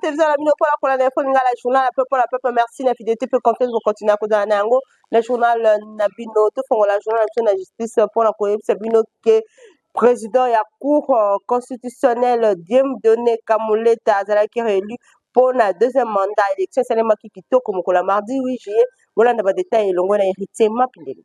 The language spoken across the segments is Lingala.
télévision la bino pour la info la journal la peuple merci la fidélité peut confiance pour continuer à koda nango le journal na bino to fond la journal na justice pour la koyebisa bino que président ya cour constitutionnelle Dieudonné Kamuleta azalaki réélu pour la deuxième mandat élection salemaki kitoko mokola mardi 8 juillet bolanda ba détail elongo na héritier Mapindeli.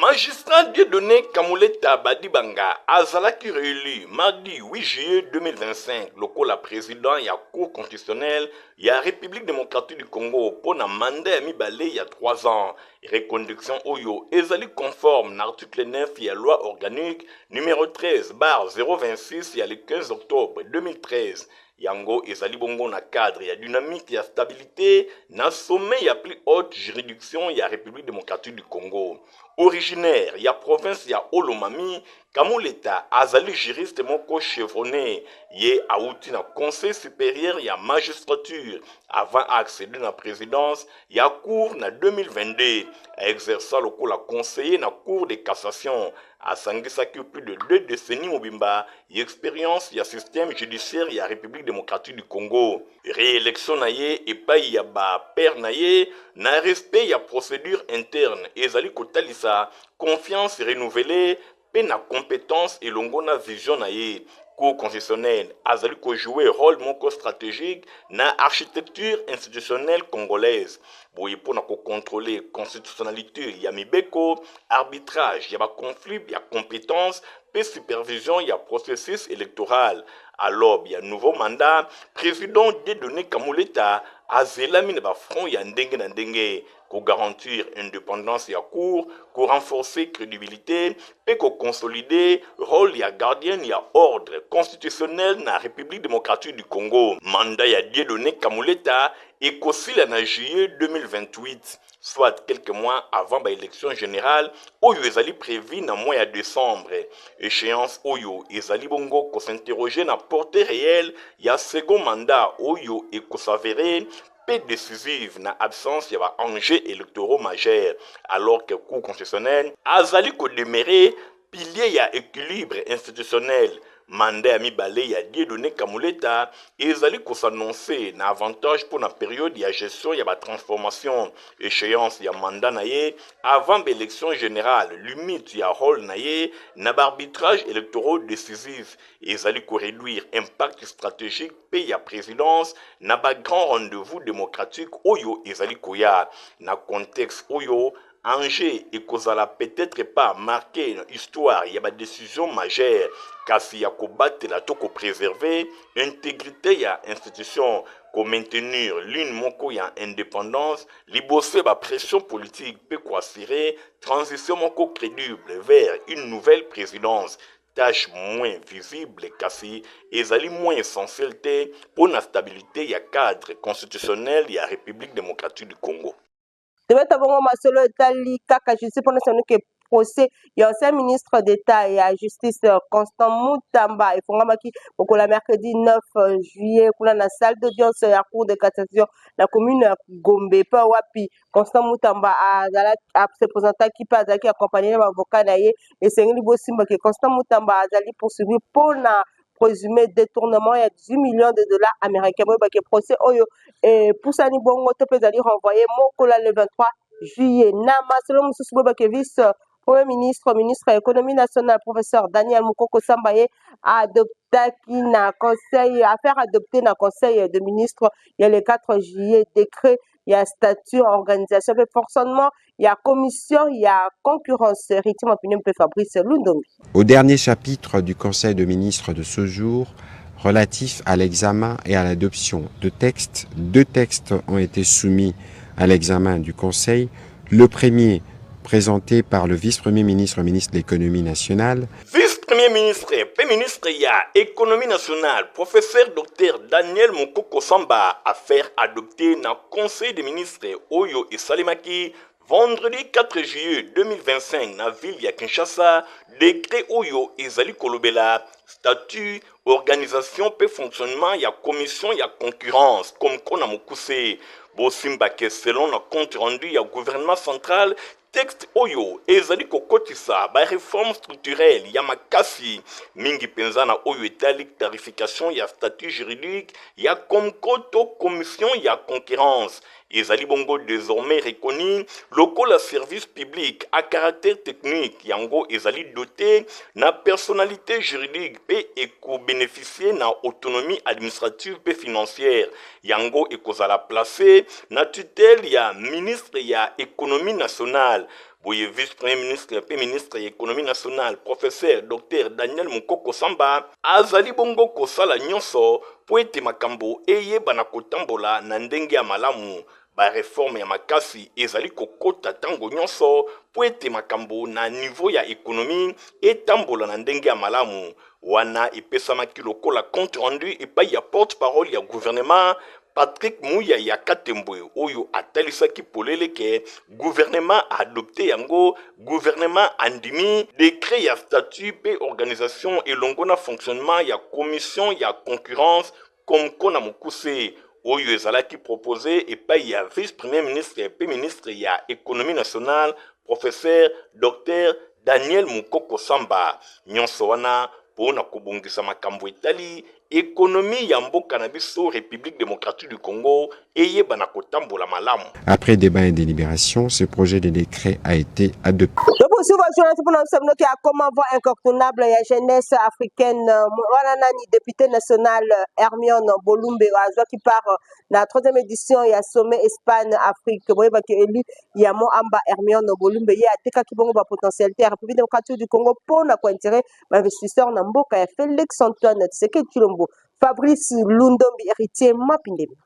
Magistrat Dieudonné Kamuleta Badibanga azalaki réélu mardi 8 juillet 2025 lokola président ya cour constitutionnelle ya République démocratique du Congo pour na mandat ya mibale ya 3 ans. Reconduction oyo ezali conforme na article 9 ya loi organique numéro 13/026 ya le 15 octobre 2013. Yango ezali bongo na cadre ya dynamique ya stabilité na sommet ya plus haute juridiction ya République démocratique du Congo. Originaire ya province ya Olomami, Kamuleta azali juriste moko chevronné ye auti na conseil supérieur ya magistrature avant accéder na présidence ya cour na 2022 exerça lokola conseiller na cour de cassation asangisaki plus de 2 décennies mobimba et expérience ya système judiciaire ya République démocratique du Congo. Réélection na ye epai ya ba père na ye na respect ya procédure interne ezali kotalisa confiance renouvelée pe na compétence elongo na vision na ye. Cour constitutionnelle azali ko jouer rôle moko stratégique na architecture institutionnelle congolaise. Boye pour na ko contrôler constitutionnalité ya mibeko, arbitrage ya ba conflit ya compétence pe supervision ya processus électoral. Alors ya nouveau mandat président Dieudonné Kamuleta azelami na ba front ya ndenge na ndenge ko garantir indépendance ya cour, ko renforcer crédibilité et ko consolider rôle ya gardien ya ordre constitutionnel na République démocratique du Congo. Mandat ya Dieudonné Kamuleta ekosila na juillet 2028, soit quelques mois avant l'élection générale oyo ezali prévu na mois ya décembre. Échéance oyo ezali bongo ko s'interroger na portée réelle ya second mandat oyo s'avérer peu décisive na absence ya ba enjeux électoraux majeurs, alors que cour constitutionnelle azali ko demeurer pilier ya équilibre institutionnel. Mandat ya mibale ya Dieudonné Kamuleta ezali ko s'annoncer na avantage pour la période ya gestion ya ba transformation. Échéance ya mandat na ye avant l'élection générale, limite ya rôle na ye na arbitrage électoral décisif ezali ko réduire impact stratégique pe ya présidence na ba grand rendez-vous démocratique oyo ezali koya na contexte oyo Angers et Kozala peut-être pas marqué une histoire, il y a des décisions majeures, kasi ya kobattre la toko préserver intégrité ya institution, ko maintenir l'une moko ya indépendance, libosser ba pression politique peut quoi assurer transition moko crédible vers une nouvelle présidence. Tâche moins visible kasi ezali moins essentielle pour la stabilité ya cadre constitutionnel ya République démocratique du Congo. Tebeta bongo masolo etali kaka justice pour nous que procès ya ancien ministre d'état et à justice Constant Mutamba efongamaki la mercredi 9 juillet kuna na salle d'audience ya cour de cassation la commune ya Gombe pa wapi Constant Mutamba a se présentaki pa azalaki accompagné na avocat na ye esengeli bosimba ke Constant Mutamba azali poursuivi pour na présumé détournement ya 10 millions de dollars américains ba ke procès oyo pusani bongo to pezali renvoyé mokola le 23 juillet na masolo mususu ba ke vice premier ministre ministre de l'économie nationale professeur Daniel Mukoko Sambaye a adopté na conseil à faire adopter na conseil de ministre il y a le 4 juillet décret il y a statut organisation de fonctionnement il y a commission il y a concurrence rythme opinion pe Fabrice Lundombi. Au dernier chapitre du conseil de ministres de ce jour relatif à l'examen et à l'adoption de textes, 2 textes ont été soumis à l'examen du conseil. Le premier présenté par le vice-premier ministre, ministre de l'économie nationale. Vice-premier ministre, ministre ya économie nationale, professeur Dr Daniel Mukoko Samba a fait adopter dans le conseil des ministres Oyo et Salimaki vendredi 4 juillet 2025 dans la ville de Kinshasa, décret Oyo et Zali Kolobela, statut, organisation et fonctionnement, il y a commission, il y a concurrence, comme qu'on a mokuse. Bosimba que selon le compte rendu, il y a gouvernement central, texte oyo ezali kokotisa ba réforme structurelle ya makasi mingi penza na oyo etali tarification ya statut juridique ya komkoto commission ya concurrence ezali bongo désormais reconnu lokola service public à caractère technique yango ezali doté na personnalité juridique pe eko-bénéficier na autonomie administrative pe financière yango ekozala placé na tutelle ya ministre ya économie nationale. Boye vice-premier ministre pe ministre ya économie nationale professeur Dr Daniel Mukoko Samba azali bongo kosala nyonso po ete makambo eyebana kotambola na ndenge ya malamu. Ba réforme ya makasi ezali kokota tango nyonso po ete makambo na niveau ya économie etambola na ndenge ya malamu. Wana epesamaki lokola compte rendu epai ya porte-parole ya gouvernement Patrick Mouya ya Katembwe oyo atalisaki polele ke gouvernement adopté yango gouvernement andimi décret ya statut pe organisation elongo na fonctionnement ya commission ya concurrence comme kona mukuse oyo ezalaki proposé epai ya vice-premier ministre pe ministre ya économie nationale professeur Dr Daniel Mukoko Samba nyonso wana pona kobongisa makambo etali économie ya mboka na biso République démocratique du Congo eyebana kotambola malamu. Après débat et délibération, ce projet de décret a été adopté. Le poursuivre journaliste pour nous savoir qu'il y a comment voix incontournable la jeunesse africaine Wananani député national Hermione Bolumbe qui part la 3e édition il y a sommet Espagne Afrique boye ba ki élu ya mo amba Hermione Bolumbe ya teka ki bongo ba potentialité République démocratique du Congo pour na ko intérêt ba investisseur na mboka ya Félix Antoine Tshisekedi Tshilombo Fabrice Lundombi héritier Mapindemi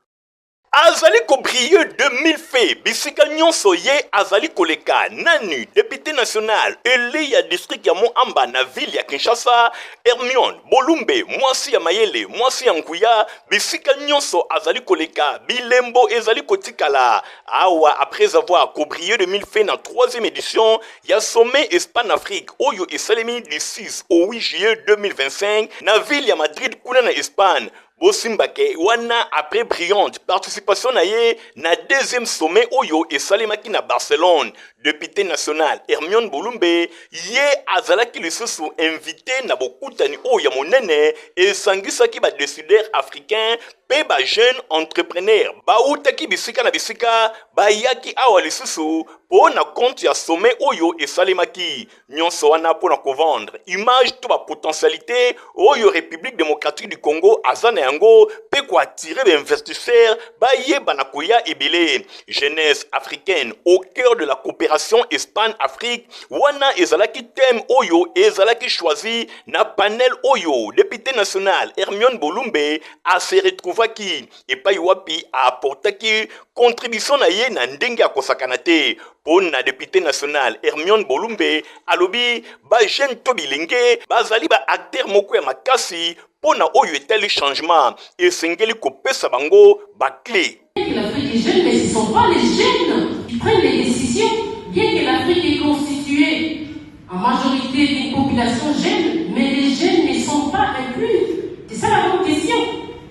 azali kobrille 2000 faits bisika nyonso ye azali koleka nanu député national eli ya district ya Moamba na ville ya Kinshasa Hermione Bolumbe mwasi ya mayele mwasi ya nguya bisika nyonso azali koleka bilembo ezali kotikala awa après avoir kobrille 2000 faits na 3e édition ya sommet Espagne Afrique oyo esalemi du 6 au 8 juillet 2025 na ville ya Madrid kuna na Espagne Bosimbake wana après brillante participation na ye na 2e sommet oyo esalemaki na Barcelone député national Hermione Bolumbe ye azalaki lisusu invité na bokutani oyo ya monene esangisaki ba décideurs africains pe ba jeune entrepreneur bautaki bisika na bisika bayaki awa lisusu po na compte ya sommet oyo esalemaki nyonso wana po na kovendre image to ba potentialité oyo République démocratique du Congo azana yango pe ko attirer ba investisseurs bayeba na koya ebele jeunesse africaine au cœur de la coopération Espagne-Afrique wana ezalaki thème oyo ezalaki choisi na panel oyo député national Hermione Bolumbe a se retrouvaki epai wapi a apportaki contribution na ye na ndenge ya kosakana te po na député national Hermione Bolumbe alobi ba jeune to bilenge bazali ba acteur moko ya makasi po na oyo etali changement esengeli kopesa bango ba clé. L'Afrique est jeune, mais ce ne sont pas les jeunes qui prennent les décisions, bien que l'Afrique est constituée en majorité d'une population jeune, mais les jeunes ne sont pas inclus. C'est ça la bonne question.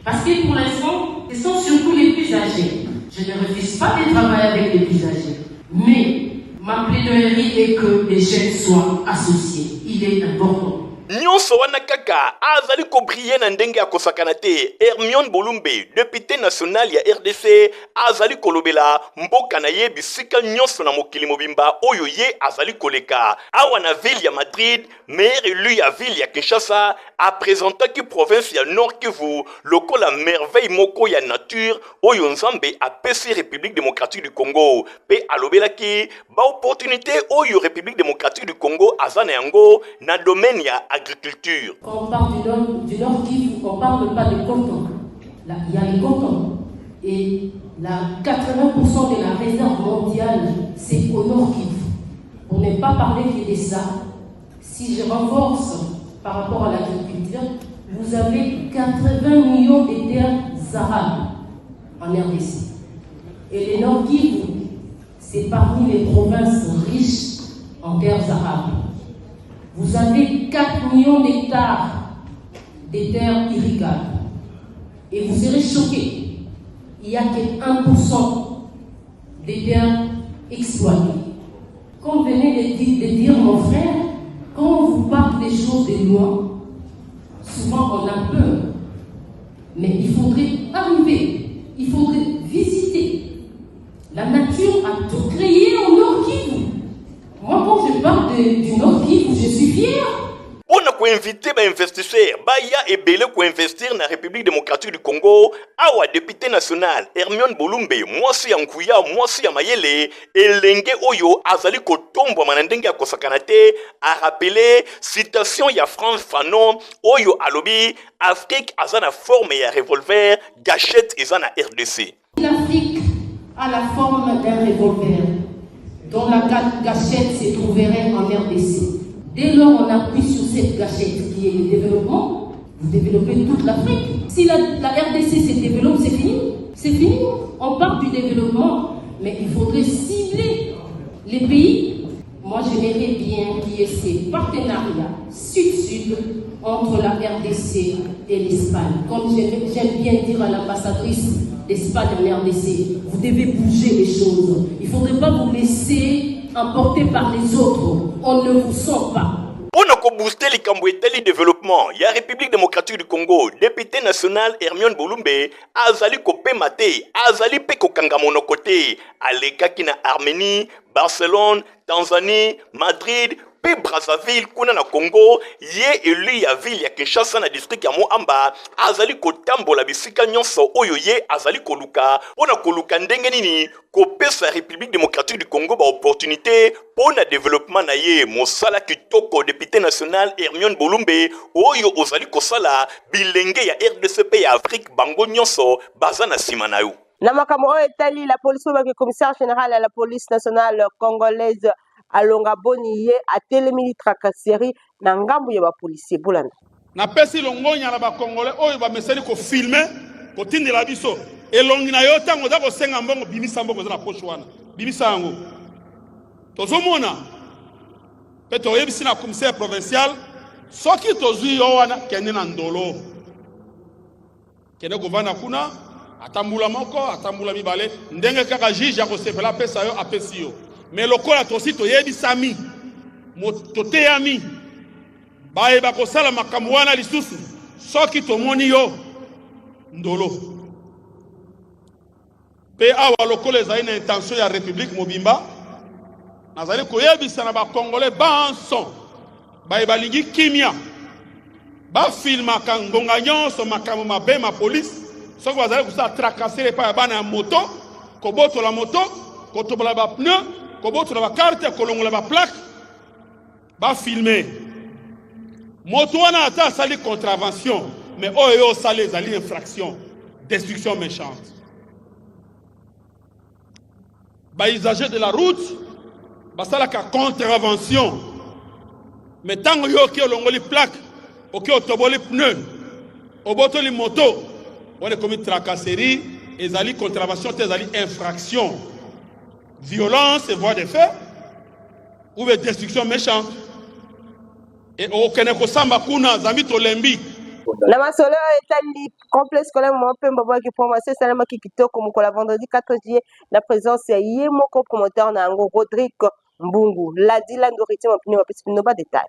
Parce que pour l'instant, ce sont surtout les plus âgés. Je ne refuse pas de travailler avec les plus âgés. Mais ma plaidoyerie est que les jeunes soient associés. Il est important. Nyonso wana kaka azali kobriller na ndenge ya kosakana te Hermione Bolumbe député national ya RDC azali kolobela mboka na ye bisika nyonso na mokili mobimba oyo ye azali koleka awa na ville ya Madrid maire élu ya ville ya Kinshasa a présentaki province ya Nord Kivu lokola merveille moko ya nature oyo nzambe apesi République démocratique du Congo pe alobelaki ba opportunité oyo République démocratique du Congo azana yango na domaine ya agriculture. Quand on parle du Nord Kivu, on ne parle pas de coton. Là, il y a les cotons. Et 80% de la réserve mondiale, c'est au Nord Kivu. On n'est pas parlé que de ça. Si je renforce par rapport à l'agriculture, vous avez 80 millions de terres arables en RDC. Et le Nord Kivu, c'est parmi les provinces riches en terres arables. Vous avez 4 millions d'hectares de terres irrigables. Et vous serez choqués. Il n'y a que 1% des terres exploitées. comme venait de dire mon frère, quand on vous parle des choses de loin, souvent on a peur. Mais il faudrait arriver, il faudrait visiter. La nature a tout créé en Nord Kivu. Moi, quand je parle du Nord Kivu, je suis fière. On a invité les investisseurs, Baya et Belé pour investir dans la République démocratique du Congo, Awa député national, Hermione Bolumbe, Mwasi Yankouya, Mwasi Yamayele, et Lenge Oyo, Azali Kotombo Manandenge Kosakanate, a rappelé, citation ya France Fanon, Oyo Alobi, Afrique Azana forme ya revolver, gâchette Azana RDC. L'Afrique a la forme d'un revolver, dont la gâchette se trouverait en RDC. Dès lors, on appuie sur cette gâchette qui est le développement. Vous développez toute l'Afrique. Si la RDC se développe, c'est fini. C'est fini. On parle du développement, mais il faudrait cibler les pays. Moi, j'aimerais bien qu'il y ait ces partenariats sud-sud entre la RDC et l'Espagne. Comme j'aime bien dire à l'ambassadrice d'Espagne en RDC, vous devez bouger les choses. Il ne faudrait pas vous laisser emporté par les autres, on ne vous sent pas. On a booster les Camboueteli développement. Il y a République démocratique du Congo, député national Hermione Bolumbe, Azali Kopé Mate, Azali Peko Kangamono côté, Aleka Kina Arménie, Barcelone, Tanzanie, Madrid, P Brazzaville, kuna na Congo, ye élu ya ville ya Kinshasa na district ya Moamba, Azali Kotambola bisika nyonso oyo ye Azali Koluka, pona koluka ndenge nini kopesa République démocratique du Congo ba opportunité pona développement na ye mosala kitoko député national Hermione Bolumbe oyo ozali kosala bilenge ya RDCP ya Afrique bango nyonso baza na sima na yo. Na makambo oyo etali la police oyo commissaire général à la police nationale congolaise Alonga Boni ye atelemi tracasserie na ngambu ya ba policier bolanda. Na pesi longonya na ba congolais oyo ba meseli ko filmer ko tindela biso elongi na yo tango za ko senga mbongo bimisa mbongo za na poche wana bimisa yango tozomona peto yebisi na commissaire provincial soki tozui yo wana kende na ndolo kende govana kuna atambula moko atambula mibale ndenge kaka juge ko sepela pesa yo apesi yo mais lokola tosi toyebisami toteyami bayeba kosala makambo wana lisusu soki tomoni yo ndolo pe awa lokola ezali na intention ya république mobimba nazali koyebisa na bakongolais banso bayeba lingi kimia bafilmaka ngonga nyonso makambo mabe ma police soki bazali kosala tracasser epai ya bana ya moto kobotola moto kotobola ba pneu kobotola ba carte kolongola ba plaque ba filmer moto wana ata asali contravention mais oyo osali ezali infraction destruction méchante ba usager de la route basalaka contravention mais tango yo ki olongoli plaque oki otoboli pneu obotoli moto on est commis tracasserie ezali contravention te ezali infraction violence et voie de fait ou destruction méchante et aucun kosamba kuna zambi tolembi na masolo etali complexe scolaire Mopemba qui promotion salama kitoko mokola vendredi 4 juillet la présence ya yemoko promoteur na ngo Rodrigue Mbungu la dit la ndorité mapini mapisi no ba détail.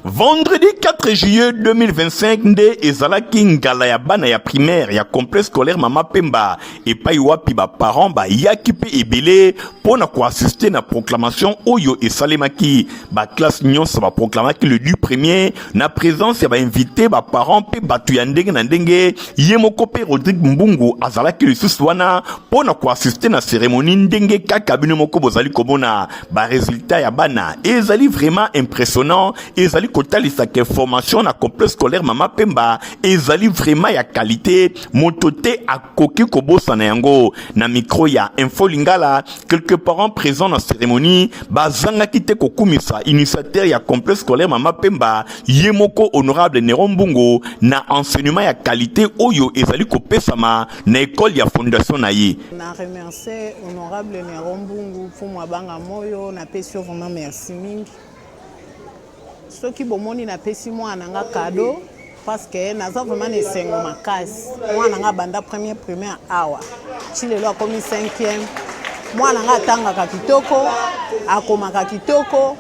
Vendredi 4 juillet 2025 nde ezalaki ngala ya bana ya primaire ya complexe scolaire Mama Pemba et pai wapi ba parents ba yaki pe ebele pona ko assister na proclamation oyo esalemaki ba classe nyonso ba proclamaki le du premier na présence ya ba invité ba parents pe batu ya ndenge na ndenge yemoko pe Rodrigue Mbungu azalaki lisusu wana pona ko assister na cérémonie ndenge kaka bino moko bozali komona ba résultat ya bana ezali vraiment impressionnant ezali kotalisa ke formation na complexe scolaire Mama Pemba ezali vraiment ya qualité motote akoki kobosa na yango na micro ya Info Lingala. Quelques parents présents dans cérémonie bazanga kite kokumisa initiateur ya complexe scolaire Mama Pemba yemoko honorable Nerombungo na enseignement ya qualité oyo ezali kopesama na école ya fondation na ye. Na remercier honorable Nerombungu pour moi banga moyo na pesio vraiment merci mingi. Soki bomoni na pesi moi nanga cadeau parce que naza vraiment esengo makasi. Moi nanga banda première awa. Chilelo akomi 5e. Moi nanga tanga ka kitoko, akoma ka kitoko.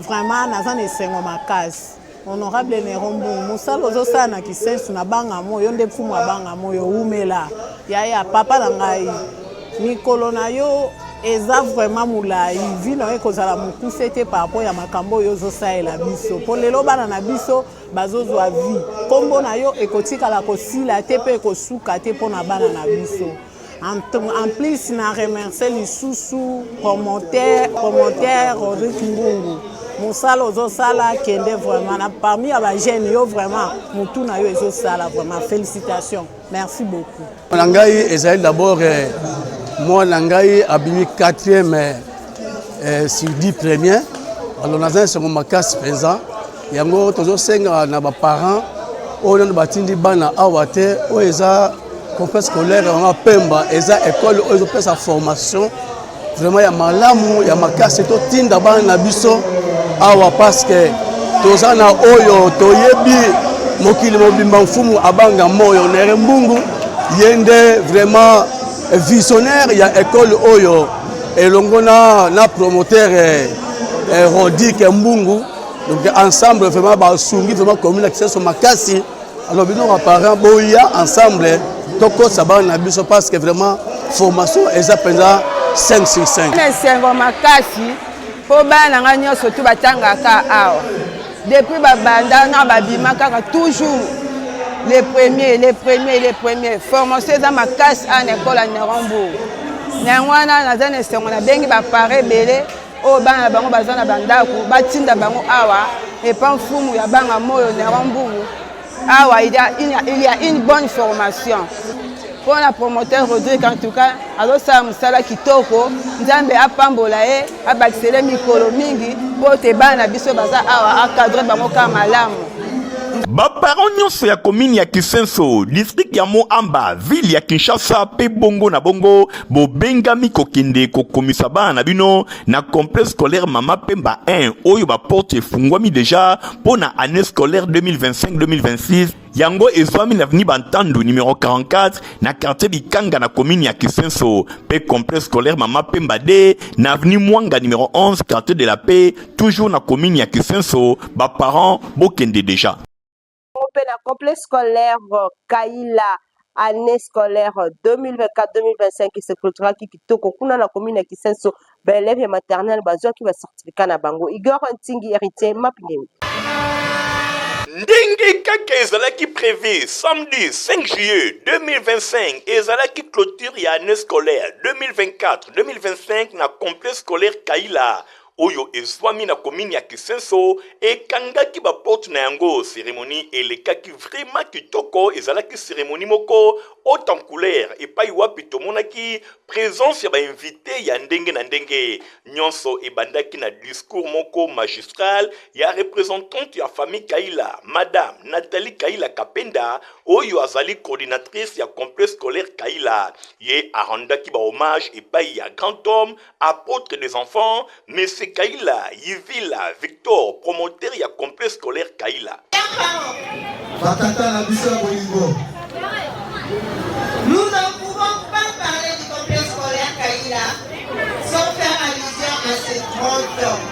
Vraiment naza esengo makasi. Honorable Nerombungu musalo zosa na kisensu na banga moyo nde fumu banga moyo umela. Ya papa na ngai. Mikolo na yo eza vraiment mulai vino ekozala mokuse te par rapport ya makambo yo zosaela biso po lelo bana na biso bazozwa vie kombo na yo ekotikala kosila te pe ekosuka te pona bana na biso en plus na remercier lisusu promoteur Rodrigue Ngungu musala ozosala kende vraiment na parmi ya ba jeunes yo vraiment mutu na yo ezosala vraiment félicitations merci beaucoup ngai ezali d'abord moi nangai abimi 4e sur 10 premiers alors dans un second makas présent yango tozo senga na ba parents oyo ndo batindi bana awate o eza complexe scolaire en Pemba eza école oyo pesa formation vraiment ya malamu ya makasi to tinda bana na biso awa parce que tozana oyo toyebi mokili mobimba mfumu abanga moyo Nerombungu yende vraiment visionnaire il y a école oyo elongo na promoteur Rodrigue Mbungu donc ensemble vraiment ba sungi vraiment commune qui sont makasi alors bino parents boya ensemble toko sabana na biso parce que vraiment formation ezapenda 5 sur 5 sengo makasi po bana nga nyonso tu batanga ka awa depuis babanda na babima kaka toujours les premiers formation dans ma classe en école à Nerombungu nangwana nazana sengo na bengi ba pare belé o bana bango bazana bandako batinda bango awa et pas fumu ya banga moyo Nerombungu awa il y a une bonne formation pour la promoteur Rodrigue en tout cas alors ça musala kitoko nzambe apambola e abakisele mikolo mingi po te bana biso baza awa akadre bango ka malamu. Baparents nyonso ya commune ya Kisenso, district ya Moamba, ville ya Kinshasa pe bongo na bongo, bobengami kokende kokomisa bana na bino na complexe scolaire Mama Pemba 1 oyo ba porte fungwami déjà pour na année scolaire 2025-2026. Yango ezwami na avenue Bantandu numéro 44 na quartier Bikanga na commune ya Kisenso, pe complexe scolaire Mama Pemba D na avenue Mwanga numéro 11 quartier de la Paix toujours na commune ya Kisenso. Baparents bokende déjà. Na complexe scolaire Kaila année scolaire 2024-2025 qui se clôturera qui kitoko kuna na commune ya Kisenso élèves et maternelle bazwa qui va certificat na bango Igor Ntingi héritier mapingi ndenge kaka ezalaki prévu samedi 5 juillet 2025 ezalaki clôture ya année scolaire 2024-2025 na complexe scolaire Kaila oyo ezwami na commune ya Kisenso ekangaki ba porte na yango cérémonie elekaki vraiment kitoko ezalaki cérémonie moko haute en couleur epai wapi tomonaki présence ya ba invité ya ndenge na ndenge nyonso ebandaki na discours moko magistral ya représentante ya famille Kaila madame Nathalie Kaila Kapenda oyo azali coordinatrice ya complexe scolaire Kaila ye arandaki ba hommage epai ya grand homme apôtre des enfants monsieur Kaila Yivila Victor promoteur ya complexe scolaire Kaila. Nous ne pouvons pas parler du complexe scolaire Kaila sans faire allusion à ces 30 ans.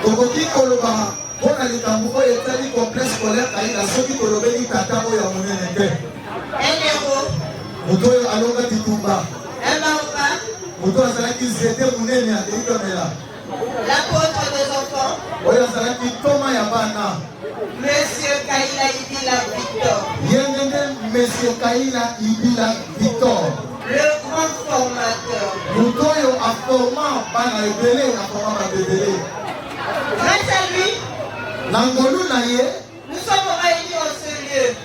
Tokoki koloba pona likambo oyo etali complexe scolaire Kaila soki tolobeli tata oyo monene te. Un héros. Moto oyo alonga bitumba. Un baoba. Moto azalaki zete monene adeyitomela. L'apôtre des enfants. Oyo azalaki toma ya bana. Monsieur Kaila Ibila Victor. Yengene Monsieur Kaila Ibila Victor. Le grand formateur. Moto oyo aforma bana ebele na forma ba bebele. Grâce à lui, Nangolu na ye. Nous sommes réunis en ce lieu.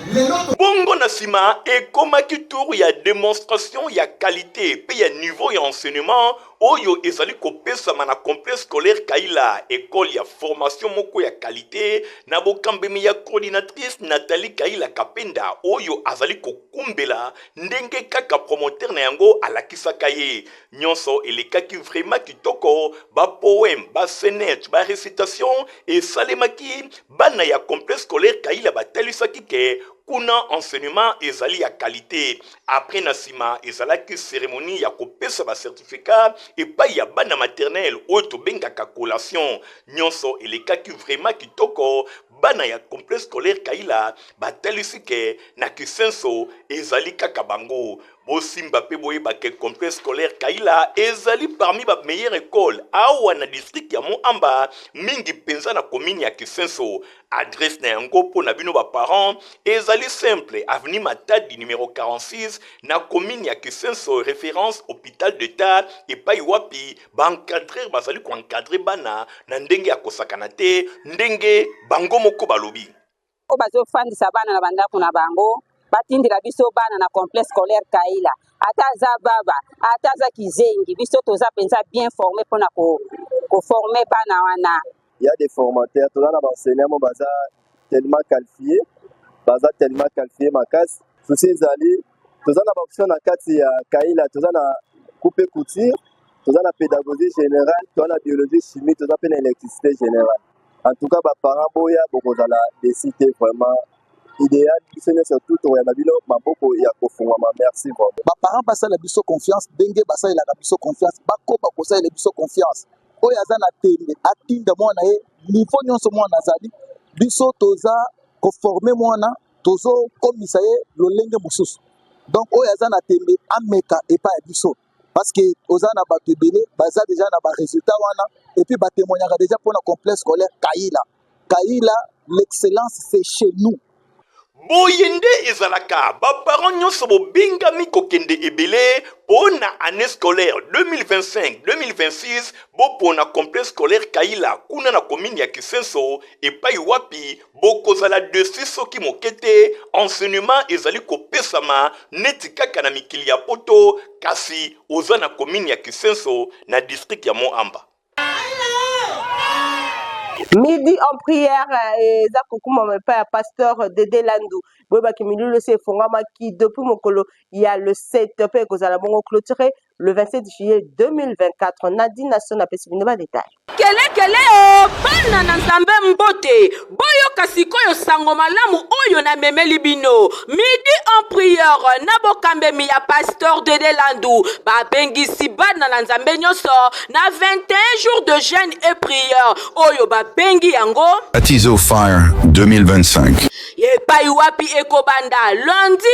Bongo Nasima et komaki tour ya démonstration ya qualité pe ya niveau ya enseignement oyo ezali kopesama na complexe scolaire Kaila école ya formation moko ya qualité na bokambemi ya coordinatrice Nathalie Kaila Kapenda oyo azali kokumbela ndenge kaka promoteur na yango alakisaka ye nyonso elekaki vraiment kitoko ba poème ba sonnet ba récitation et salemaki bana ya complexe scolaire Kaila batalisaki ke kuna enseignement ezali ya qualité après nasima ezalaki cérémonie ya kopesa ba certificat et pas ya bana maternelle oyo tobengaka collation nyonso elekaki vraiment kitoko bana ya complexe scolaire Kaila batalisi ke na kisenso ezali kaka bango bosimba pe boyeba ke complexe scolaire Kaila ezali parmi ba meilleure école awa na district ya Moamba mingi penza na commune ya Kisenso adresse na yango po na bino ba parents ezali simple avenue Matadi numéro 46 na commune ya Kisenso référence hôpital d'État et pai wapi ba encadrer bazali ko encadrer bana na ndenge ya kosakana te ndenge bango moko balobi o bazo fandisa bana na bandako na bango batindila biso bana na complexe scolaire Kaila ataza baba ataza kizengi biso toza penza bien formé pona ko former bana wana. Il y a des formateurs toza na enseignants baza tellement qualifiés makas souci ezali toza na option na kati ya Kaila toza na coupe couture toza na pédagogie générale toza na biologie chimie toza pe na électricité générale. En tout cas, les parents boya bokozala des sites vraiment idéal c'est surtout to ya babilo maboko ya kofungwa merci vraiment. Ba parents basa la biso confiance denge basa la biso confiance bako bakosa la biso confiance. Oyo azana tembe atinda mwana ye niveau nyonso mwana azali biso toza ko former mwana tozo komisa ye lolenge mususu. Donc oyo azana tembe ameka epa ya biso parce que ozana bato ebele baza déjà na ba résultat wana et puis ba témoignera déjà pour le complexe scolaire Kaila. Kaila, l'excellence c'est chez nous. Boyende ezalaka ba parents nyonso bobingami kokende ebele pona année scolaire 2025-2026 bopona complexe scolaire Kaila kuna na commune ya Kisenso epai wapi bokozala dessus soki mokete enseignement ezali kopesama neti kaka na mikili ya poto kasi oza na commune ya Kisenso na district ya Moamba. Midi en prière et Zakoukouma mon père pasteur Dédé Landou. Boba qui milule c'est fongama qui depuis mon colo il y a le 7 peu que ça la bon clôturé le 27 juillet 2024. Nadine Nasson a pessimé pas détail. Kele o bana na nzambe mbote boyo kasikoyo sango malamu oyo na memeli bino midi en prière na bokambe mi ya pasteur Dédé Landou ba bengisi bana na nzambe nyonso na 21 jours de jeûne et prière oyo ba bengi yango Baptizo Fire 2025. Epai wapi ekobanda lundi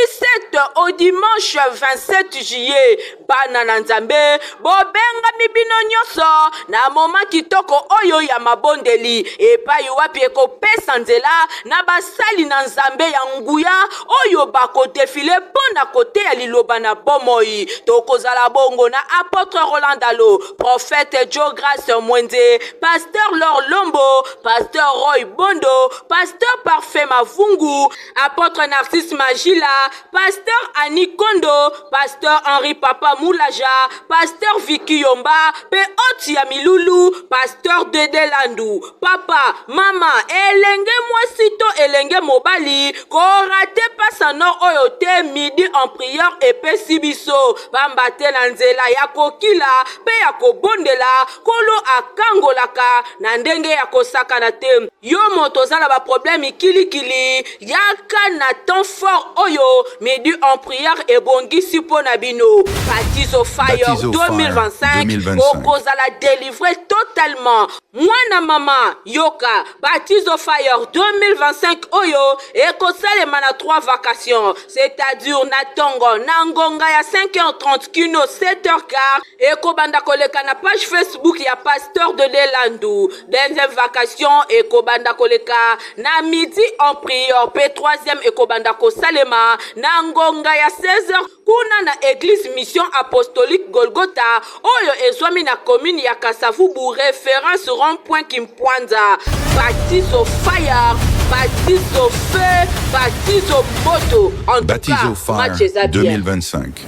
7 au dimanche 27 juillet bana na nzambe bobenga mibino nyonso na moma kitoko oyo ya mabondeli epai wapi ekopesa nzela na basali na nzambe ya nguya oyo bakodefile pona kote ya liloba na bomoi tokozala bongo na apôtre Roland Dalo prophète Joe Grace Mwenze pasteur Lor Lombo pasteur Roy Bondo pasteur Parfait Mavungu apôtre Narcisse Magila pasteur Annie Kondo pasteur Henri Papa Moulaja pasteur Vicky Yomba pe oti ya Milulu pasteur Dédé Landou papa mama elenge mwasito elenge mobali ko rate pasano oyo te midi en prière et sibiso bamba te na nzela ya kokila pe ya kobondela kolo akangolaka na ndenge ya kosaka na te yo moto zala ba problème kilikili yaka na temps fort oyo midi en prière et bongisi pona bino Baptizo Fire 2025 okozala délivré totalement mwana mama yoka Baptizo Fire 2025 oyo ekosalema na 3 vacations c'est-à-dire na tongo na ngonga ya 5h30 kino 7h15 ekobanda koleka na page Facebook ya pasteur Dédé Landou. Deuxième vacation ekobanda koleka na midi en prière pe pe 3e ekobanda kosalema na ngonga ya 16h kuna na église mission apostolique Golgotha oyo ezwami na commune ya Kasavubu référence rond-point Kimpwanza. Baptise au fire, baptise au feu, baptise au moto. En tout Baptise cas, au fire match est à bien. 2025.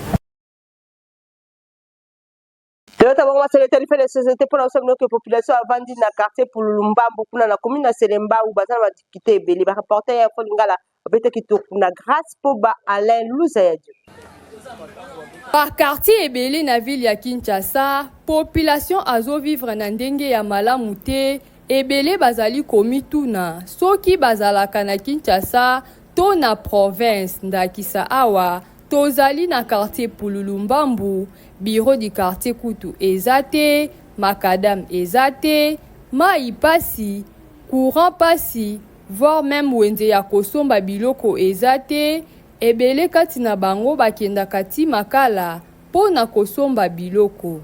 Les sociétés pour l'ensemble de la population a vendu dans le quartier pour Lumbambo, pour la commune de Selemba, où Bazan va quitter Beli. Le rapporteur a fait la grâce pour Alain Louzayadjo. Par quartier Ebele na ville ya Kinshasa, population azo vivre na ndenge ya malamu te. Ebele bazali komi tuna soki bazalaka na Kinshasa to na province ndakisa awa tozali na quartier Pululumbambu, bureau du quartier Kutu ezate, makadam ezate, mai pasi, courant pasi, voire même wenze ya kosomba biloko ezate. Ebele kati na bango bakenda kati makala po na kosomba biloko.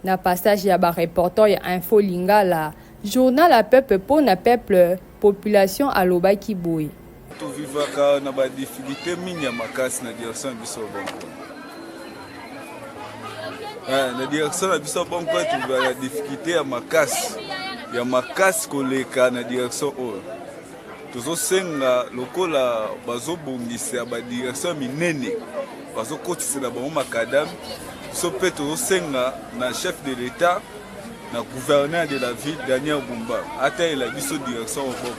Na passage ya ba reporter ya Info Lingala, journal à peuple po na peuple, population alobaki boy. To vivaka na ba difficulté mingi ya makasi na direction biso banko. Na direction na biso banko tu ba difficulté ya makasi koleka na direction oyo. Tozosenga lokola bazobongisa ba direction minene bazokotisa na bango makadam so pe tozosenga na chef de l'état na gouverneur de la ville Daniel Bumba ata ela biso direction oboko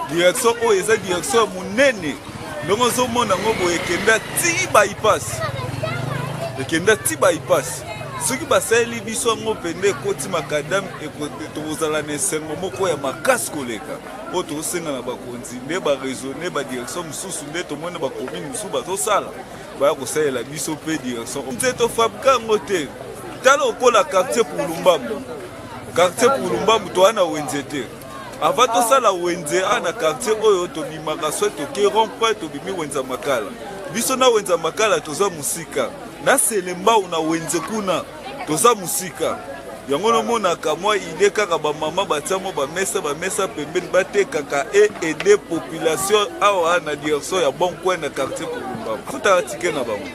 direction oyo eza direction munene ndongo zomona ngo boye ekenda ti bypass soki basali biso ngo pende ekoti makadam ekozala na esengo moko ya makasi koleka oyo tozosenga na bakonzi nde baraisonne badirection mosusu nde tomoni bacommune mosusu bazosala baya kosalela biso mpe direction nze tofabrika yango te tala okola quartier Pululumbambu toa na wenze te avant tosala wenze na quartier oyo tobimaka so toke rond-point tobimi wenza makala biso na wenza makala toza musika na Selemba una wenze kuna toza musika yango nomonaka mwa ide kaka bamama batiamo bamesa pembeni batekaka aider population awa na direction ya bon coin na quartier Pululumbambu afutaka tike na bango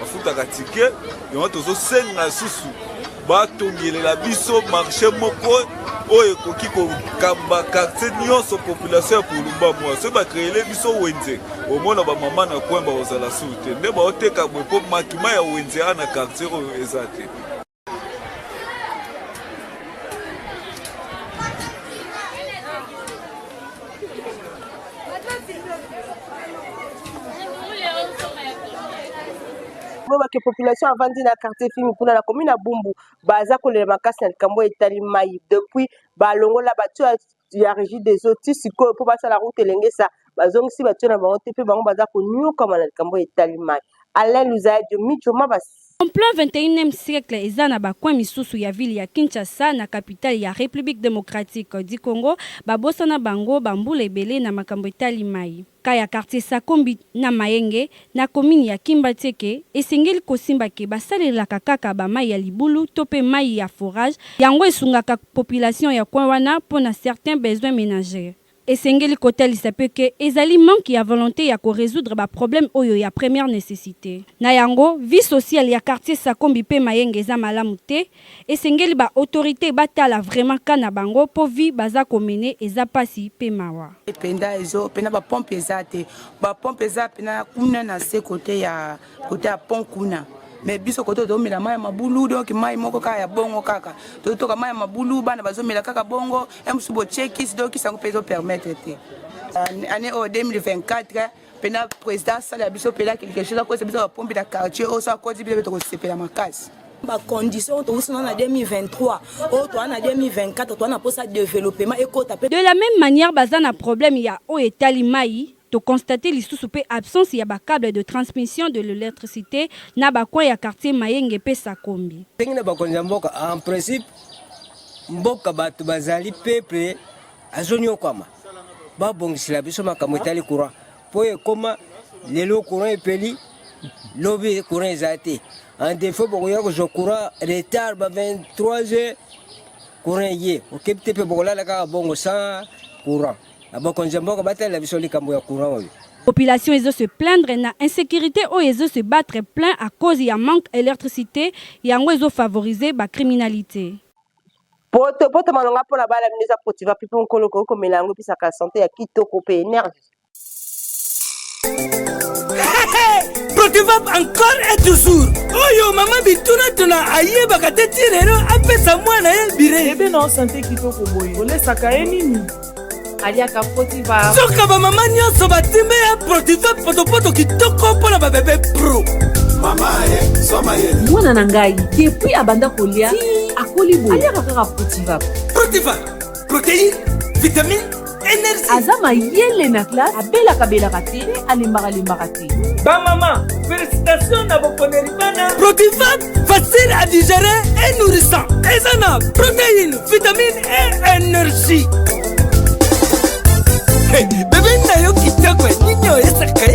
afutaka tike yango tozosenga susu batongelela biso marché moko oyo ekoki kokamba quartier nyonso population ya Pululumbambu so bakreele biso wenze omona bamama na coin baozala su te nde baoteka boye mpo makima ya wenze na quartier oyo eza te. Que population a vendu na quartier film pour la commune à Bumbu baza kolela makasi na likambo etali mai depuis balongola batu ya régie des autres siko pour passer la route elengesa bazongisi batu na bango te pe bango baza konyuka na likambo etali mai. Alain Louzayadjo Michoma bas en plein 21e siècle eza na bakwa misusu ya ville ya Kinshasa na capitale ya République démocratique du Congo babosana bango bambula ebele na makambo etali mai. Kaya quartier Sakombi na Mayenge na commune ya Kimbateke esengeli kosimba ke basalelaka kaka ba mai ya libulu to pe mai ya forage yango esungaka population ya coin wana pona certains besoins ménagers. Esengeli kotelisa pe ke ezali manque ya volonté ya ko résoudre ba problème oyo ya première nécessité. Na yango vie sociale ya quartier Sakombi pe Mayenge eza malamu te esengeli ba autorité batala vraiment kana bango po vi baza komene eza pasi pe mawa. Penda ezo pena ba pompe ezate ba pompe eza pena kuna na se côté ya pont kuna mais biso koto to mela mai mabulu donc mai moko kaka ya bongo kaka to ka mai mabulu bana bazomela kaka bongo emsubo chekis donc ça peut permettre te année 2024 pena président sala biso pela quelque chose à cause biso pompe da quartier au ça cause biso to sepela makasi ba condition to usina na 2023 au to na 2024 to na posa développement ekota. De la même manière bazana problème ya o etali mai to constater lisusu pe absence ya ba câble de transmission de l'électricité na ba kwa ya quartier Mayenge pe Sakombi. Tengina ba konza mboka en principe mboka batu bazali peuple azonyo kwama ba bongisila biso makambo etali courant po ekoma lelo courant epeli lobi courant ezate en défaut bokoya ko courant retard ba 23h courant ye okepte pe bokola la ka bongo sans courant abokonjamboka batala biso likambo ya courant oyo. Population ezo se plaindre na insécurité ou ezo se battre plein à cause ya manque d'électricité yango ezo favoriser ba criminalité. Poto malonga pona bala mineza potiva pipo nkolo ko melango pisa ka santé ya kitoko pe énergie. Protivap encore et toujours. Oyo mama bituna tuna aye bakate tirero apesa mwana ye bire. Ebe na santé kitoko boye. Olesaka nini? Aliaka Protivap. Soka ba mama nyonso batimbe ya Protivap poto kitoko pona ba bébé pro. Mama ye, soma ye. Mwana na ngai, depuis abanda kolia, akoli boye. Aliaka kaka Protivap. Protivap, protéine, vitamine, énergie. Azama yele na classe, abelaka te, alimbaka te. Ba maman, félicitations à vos poneribana. Protivap, facile à digérer et nourrissant. Ezana, protéines, vitamines et énergie. Hey, bébé na yo kitoko, ninyo esaka.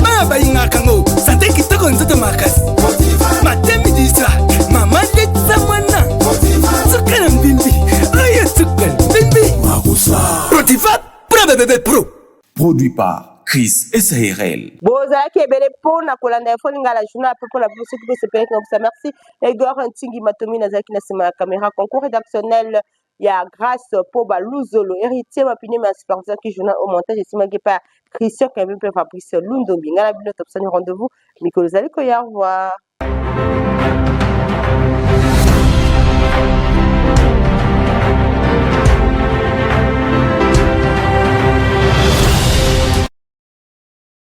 Ba ba ingakango, santé kitoko nzoto makasi. Matemi disa, mama ndetsa mwana. Sukana mbimbi, oye sukana mbimbi. Protivap, pro bébé pro. Produit par Chris SARL. Bozaki ebele pona kolanda info lingala journal pour la publicité qui se paye comme ça. Merci Edgar Ntingi Matomi Nazaki na sima caméra concours rédactionnel ya grâce pour Baluzolo héritier mapini ma superviseur qui journal au montage et sima par Christian Kevin Fabrice Lundombi ngala bino top rendez-vous Mikolo Zali ko ya revoir.